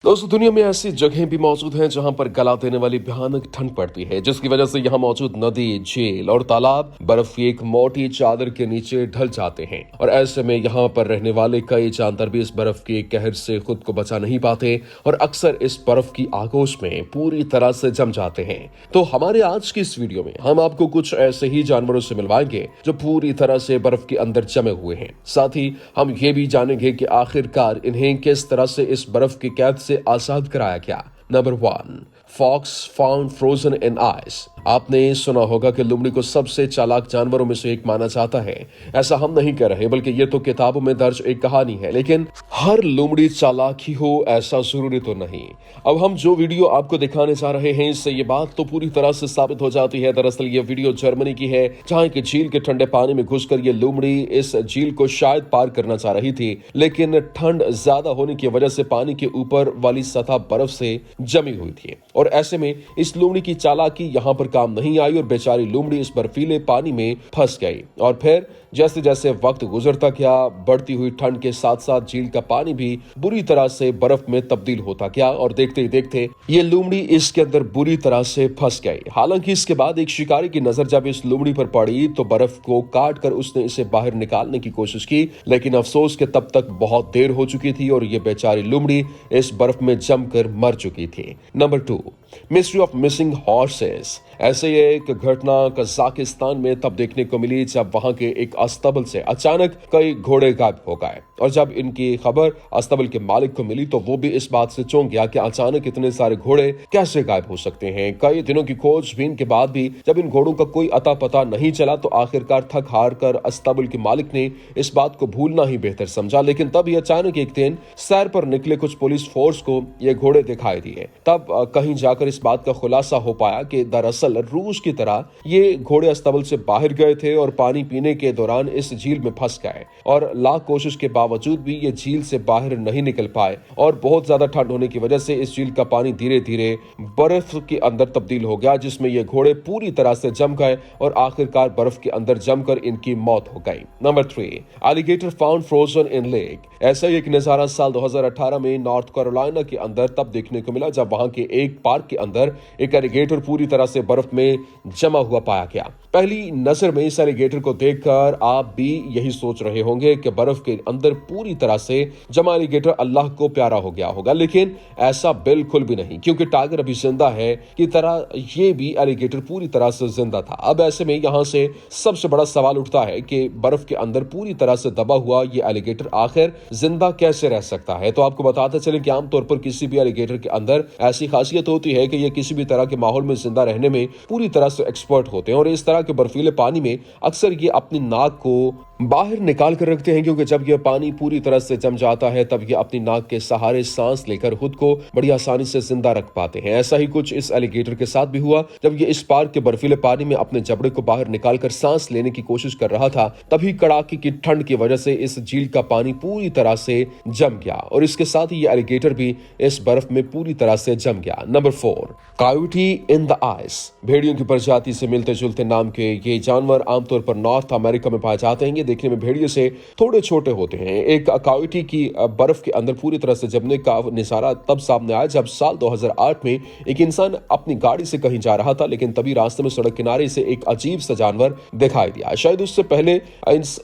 दोस्तों, दुनिया में ऐसी जगहें भी मौजूद हैं जहां पर गला देने वाली भयानक ठंड पड़ती है, जिसकी वजह से यहां मौजूद नदी, झील और तालाब बर्फ की एक मोटी चादर के नीचे ढल जाते हैं। और ऐसे में यहां पर रहने वाले कई जानवर भी इस बर्फ के कहर से खुद को बचा नहीं पाते और अक्सर इस बर्फ की आगोश में पूरी तरह से जम जाते हैं। तो हमारे आज की इस वीडियो में हम आपको कुछ ऐसे ही जानवरों से मिलवाएंगे जो पूरी तरह से बर्फ के अंदर जमे हुए हैं। साथ ही हम ये भी जानेंगे कि आखिरकार इन्हें किस तरह से इस बर्फ की कैद से आजाद कराया गया। Number 1, fox found frozen in ice. आपने सुना होगा कि लोमड़ी को सबसे चालाक जानवरों में से एक माना जाता है। ऐसा हम नहीं कह रहे, बल्कि ये तो किताबों में दर्ज एक कहानी है। लेकिन हर लोमड़ी चालाक ही हो ऐसा जरूरी तो नहीं। अब हम जो वीडियो आपको दिखाने जा रहे हैं, इससे ये बात तो पूरी तरह से साबित हो जाती है। दरअसल ये वीडियो जर्मनी की है, जहां की झील के ठंडे पानी में घुसकर ये लोमड़ी इस झील को शायद पार करना चाह रही थी, लेकिन ठंड ज्यादा होने की वजह से पानी के ऊपर वाली सतह बर्फ से जमी हुई थी। और ऐसे में इस लोमड़ी की चालाकी यहां पर काम नहीं आई और बेचारी लोमड़ी इस बर्फीले पानी में फंस गई। और फिर जैसे जैसे वक्त गुजरता गया, बढ़ती हुई ठंड के साथ साथ झील का पानी भी बुरी तरह से बर्फ में तब्दील होता गया और देखते ही देखते ये लोमड़ी इसके अंदर बुरी तरह से फंस गई। हालांकि इसके बाद एक शिकारी की नजर जब इस लोमड़ी पर पड़ी तो बर्फ को काट कर उसने इसे बाहर निकालने की कोशिश की, लेकिन अफसोस के तब तक बहुत देर हो चुकी थी और ये बेचारी लोमड़ी इस बर्फ में जमकर मर चुकी थी। Number 2, mystery of missing horses. ऐसे एक घटना कजाकिस्तान में तब देखने को मिली जब वहां के एक अस्तबल से अचानक कई घोड़े गायब हो गए। और जब इनकी खबर अस्तबल के मालिक को मिली तो वो भी इस बात से चौंक गया कि अचानक इतने सारे घोड़े कैसे गायब हो सकते हैं। कई दिनों की खोजबीन के बाद भी जब इन घोड़ों का कोई अता पता नहीं चला तो आखिरकार थक हार कर अस्तबल के मालिक ने इस बात को भूलना ही बेहतर समझा। लेकिन तब अचानक एक दिन सैर पर निकले कुछ पुलिस फोर्स को ये घोड़े दिखाई दिए। तब कहीं जाकर इस बात का खुलासा हो पाया कि दरअसल रूस की तरह ये घोड़े अस्तबल से बाहर गए थे और पानी पीने के दौरान इस झील में फंस गए और लाख कोशिश के बावजूद भी ये झील से बाहर नहीं निकल पाए। और बहुत ज्यादा ठंड होने की वजह से इस झील का पानी धीरे धीरे बर्फ के अंदर तब्दील हो गया, जिसमें ये घोड़े पूरी तरह से जम गए और आखिरकार बर्फ के अंदर जमकर इनकी मौत हो गई। Number 3, alligator found frozen in lake. ऐसा ही एक नजारा साल 2018 में नॉर्थ कैरोलिना के अंदर तब देखने को मिला जब वहां के एक पार्क के अंदर एक एलिगेटर पूरी तरह से बर्फ में जमा हुआ पाया गया। पहली नजर में इस एलिगेटर को देखकर आप भी यही सोच रहे होंगे कि बर्फ के अंदर पूरी तरह से जमा एलिगेटर अल्लाह को प्यारा हो गया होगा, लेकिन ऐसा बिल्कुल भी नहीं, क्योंकि टाइगर अभी जिंदा है की तरह ये भी एलिगेटर पूरी तरह से जिंदा था। अब ऐसे में यहां से सबसे बड़ा सवाल उठता है कि बर्फ के अंदर पूरी तरह से दबा हुआ ये एलिगेटर आखिर जिंदा कैसे रह सकता है। तो आपको बताते चलें कि आमतौर पर किसी भी एलिगेटर के अंदर ऐसी खासियत होती है कि ये किसी भी तरह के माहौल में जिंदा रहने में पूरी तरह से एक्सपर्ट होते हैं और इस तरह के बर्फीले पानी में अक्सर ये अपनी नाक को बाहर निकाल कर रखते हैं, क्योंकि जब यह पानी पूरी तरह से जम जाता है तब ये अपनी नाक के सहारे सांस लेकर खुद को बड़ी आसानी से जिंदा रख पाते हैं। ऐसा ही कुछ इस एलिगेटर के साथ भी हुआ। जब ये इस पार्क के बर्फीले पानी में अपने जबड़े को बाहर निकालकर सांस लेने की कोशिश कर रहा था, तभी कड़ाके की ठंड की वजह से इस झील का पानी पूरी तरह से जम गया और इसके साथ ही ये एलिगेटर भी इस बर्फ में पूरी तरह से जम गया। Number 4, coyote in the ice. भेड़ियों की प्रजाति से मिलते जुलते नाम के ये जानवर आमतौर पर नॉर्थ अमेरिका में पाए जाते हैं। ये देखने में भेड़िए से थोड़े छोटे होते हैं। एक कायोटी की बर्फ के अंदर पूरी तरह से जमने का नजारा तब सामने आया जब साल 2008 में एक इंसान अपनी गाड़ी से कहीं जा रहा था, लेकिन तभी रास्ते में सड़क किनारे से एक अजीब सा जानवर दिखाई दिया। शायद उससे पहले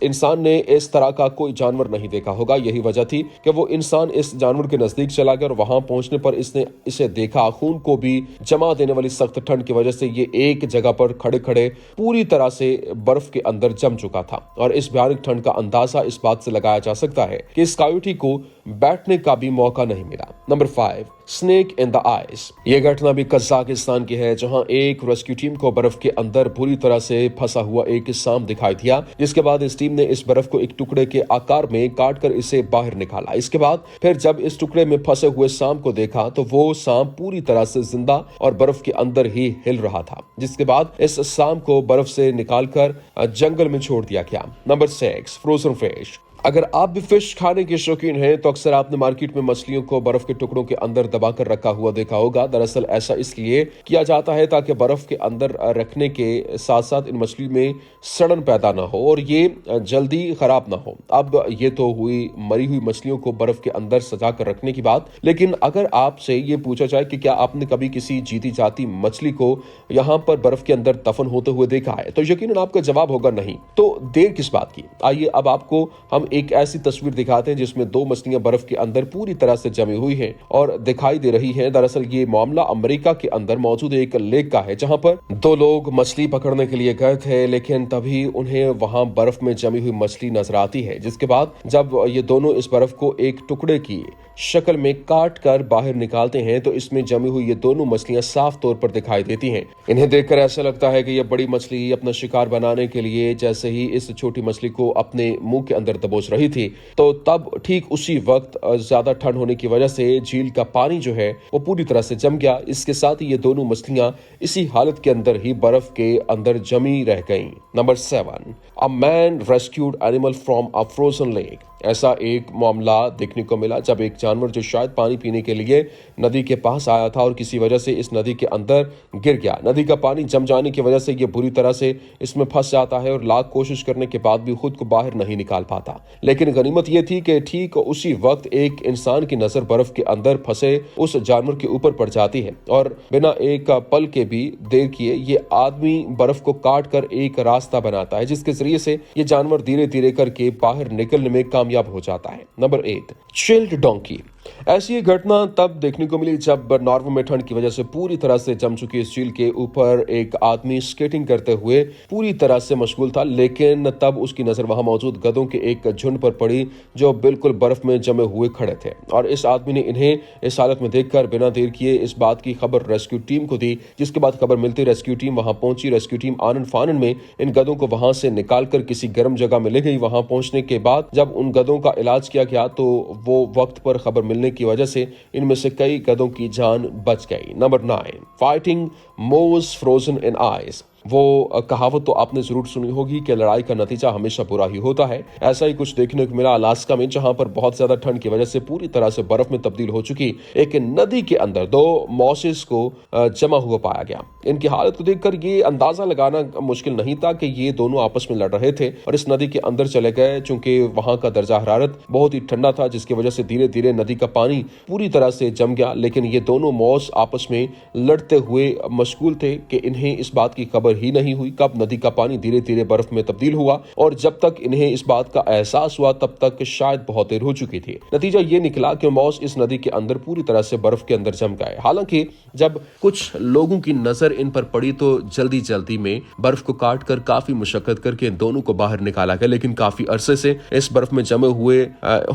इंसान ने इस तरह का कोई जानवर नहीं देखा होगा। यही वजह थी कि वो इंसान इस जानवर के नजदीक चला गया और वहां पहुंचने पर इसने इसे देखा। खून को भी जमा देने वाली सख्त ठंड की वजह से ये एक जगह पर खड़े खड़े पूरी तरह से बर्फ के अंदर जम चुका था और इस भयानक ठंड का अंदाजा इस बात से लगाया जा सकता है कि इस कायोटी को बैठने का भी मौका नहीं मिला। Number 5, snake in the ice. यह घटना भी कजाकिस्तान की है, जहां एक रेस्क्यू टीम को बर्फ के अंदर बुरी तरह से फंसा हुआ एक सांप दिखाई दिया, जिसके बाद इस टीम ने इस बर्फ को एक टुकड़े के आकार में काटकर इसे बाहर निकाला। इसके बाद फिर जब इस टुकड़े में फंसे हुए सांप को देखा तो वो सांप पूरी तरह से जिंदा और बर्फ के अंदर ही हिल रहा था, जिसके बाद इस सांप को बर्फ से निकालकर जंगल में छोड़ दिया गया। Number 6, frozen fish. अगर आप भी फिश खाने के शौकीन हैं तो अक्सर आपने मार्केट में मछलियों को बर्फ के टुकड़ों के अंदर दबाकर रखा हुआ देखा होगा। दरअसल ऐसा इसलिए किया जाता है ताकि बर्फ के अंदर रखने के साथ साथ इन मछली में सड़न पैदा ना हो और ये जल्दी खराब ना हो। अब ये तो हुई मरी हुई मछलियों को बर्फ के अंदर सजा कर रखने की बात, लेकिन अगर आपसे ये पूछा जाए कि क्या आपने कभी किसी जीती जाती मछली को यहाँ पर बर्फ के अंदर दफन होते हुए देखा है, तो यकीनन आपका जवाब होगा नहीं। तो देर किस बात की, आइए अब आपको हम एक ऐसी तस्वीर दिखाते हैं जिसमें दो मछलियां बर्फ के अंदर पूरी तरह से जमी हुई हैं और दिखाई दे रही हैं। दरअसल ये मामला अमेरिका के अंदर मौजूद एक लेक का है जहां पर दो लोग मछली पकड़ने के लिए गए थे, लेकिन तभी उन्हें वहां बर्फ में जमी हुई मछली नजर आती है। जिसके बाद जब ये दोनों इस बर्फ को एक टुकड़े की शक्ल में काट कर बाहर निकालते हैं तो इसमें जमी हुई ये दोनों मछलियां साफ तौर पर दिखाई देती हैं। इन्हें देखकर ऐसा लगता है कि ये बड़ी मछली अपना शिकार बनाने के लिए जैसे ही इस छोटी मछली को अपने मुंह के अंदर दबोच रही थी, तो तब ठीक उसी वक्त ज्यादा ठंड होने की वजह से झील का पानी जो है वो पूरी तरह से जम गया। इसके साथ ही ये दोनों मछलियां इसी हालत के अंदर ही बर्फ के अंदर जमी रह गईं। Number 7, a man rescued animal from a frozen lake. ऐसा एक मामला देखने को मिला जब एक जानवर जो शायद पानी पीने के लिए नदी के पास आया था और किसी वजह से इस नदी के अंदर गिर गया। नदी का पानी जम जाने की वजह से ये बुरी तरह से इसमें फंस जाता है और लाख कोशिश करने के बाद भी खुद को बाहर नहीं निकाल पाता। लेकिन गनीमत ये थी कि ठीक उसी वक्त एक इंसान की नजर बर्फ के अंदर फंसे उस जानवर के ऊपर पड़ जाती है और बिना एक पल के भी देर किए ये आदमी बर्फ को काट कर एक रास्ता बनाता है जिसके जरिए से ये जानवर धीरे धीरे करके बाहर निकलने में कामयाब हो जाता है। Number 8, chilled donkey. ऐसी घटना तब देखने को मिली जब नॉर्वे में ठंड की वजह से पूरी तरह से जम चुकी इस झील के ऊपर एक आदमी स्केटिंग करते हुए पूरी तरह से मशगूल था, लेकिन तब उसकी नजर वहां मौजूद गधों के एक झुंड पर पड़ी जो बिल्कुल बर्फ में जमे हुए खड़े थे और इस आदमी ने इन्हें इस हालत में देखकर बिना देर किए इस बात की खबर रेस्क्यू टीम को दी। जिसके बाद खबर मिलती रेस्क्यू टीम वहां पहुंची। रेस्क्यू टीम आनन फानन में इन गधों को वहां से निकालकर किसी गर्म जगह में ले गई। वहां पहुंचने के बाद जब उन गधों का इलाज किया गया तो वो वक्त पर खबर मिलने की वजह से इनमें से कई गधों की जान बच गई। Number 9, fighting Morse frozen in ice. वो कहावत तो आपने जरूर सुनी होगी कि लड़ाई का नतीजा हमेशा बुरा ही होता है। ऐसा ही कुछ देखने को मिला अलास्का में, जहां पर बहुत ज्यादा ठंड की वजह से पूरी तरह से बर्फ में तब्दील हो चुकी एक नदी के अंदर दो मॉसेस को जमा हुआ पाया गया। इनकी हालत को देखकर ये अंदाजा लगाना मुश्किल नहीं था कि ये दोनों आपस में लड़ रहे थे और इस नदी के अंदर चले गए। चूंकि वहां का दर्जा हरारत बहुत ही ठंडा था जिसकी वजह से धीरे धीरे नदी का पानी पूरी तरह से जम गया। लेकिन ये दोनों मॉस आपस में लड़ते हुए मशगूल थे कि इन्हें इस बात की खबर ही नहीं हुई कब नदी का पानी धीरे धीरे बर्फ में तब्दील हुआ और जब तक इन्हें इस बात का एहसास हुआ तब तक शायद बहुत देर हो चुकी थी। नतीजा ये निकला कि मॉस इस नदी के अंदर पूरी तरह से बर्फ के अंदर जम गए। हालांकि जब कुछ लोगों की नजर इन पर पड़ी तो जल्दी जल्दी में बर्फ को काट कर काफी मुशक्कत करके इन दोनों को बाहर निकाला गया, लेकिन काफी अरसे से इस बर्फ में जमे हुए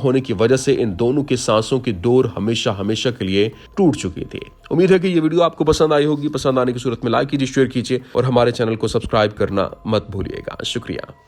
होने की वजह से इन दोनों के सांसों की डोर हमेशा हमेशा के लिए टूट चुकी थी। उम्मीद है कि ये वीडियो आपको पसंद आई होगी। पसंद आने की सूरत में लाइक कीजिए, शेयर कीजिए और हमारे चैनल को सब्सक्राइब करना मत भूलिएगा। शुक्रिया।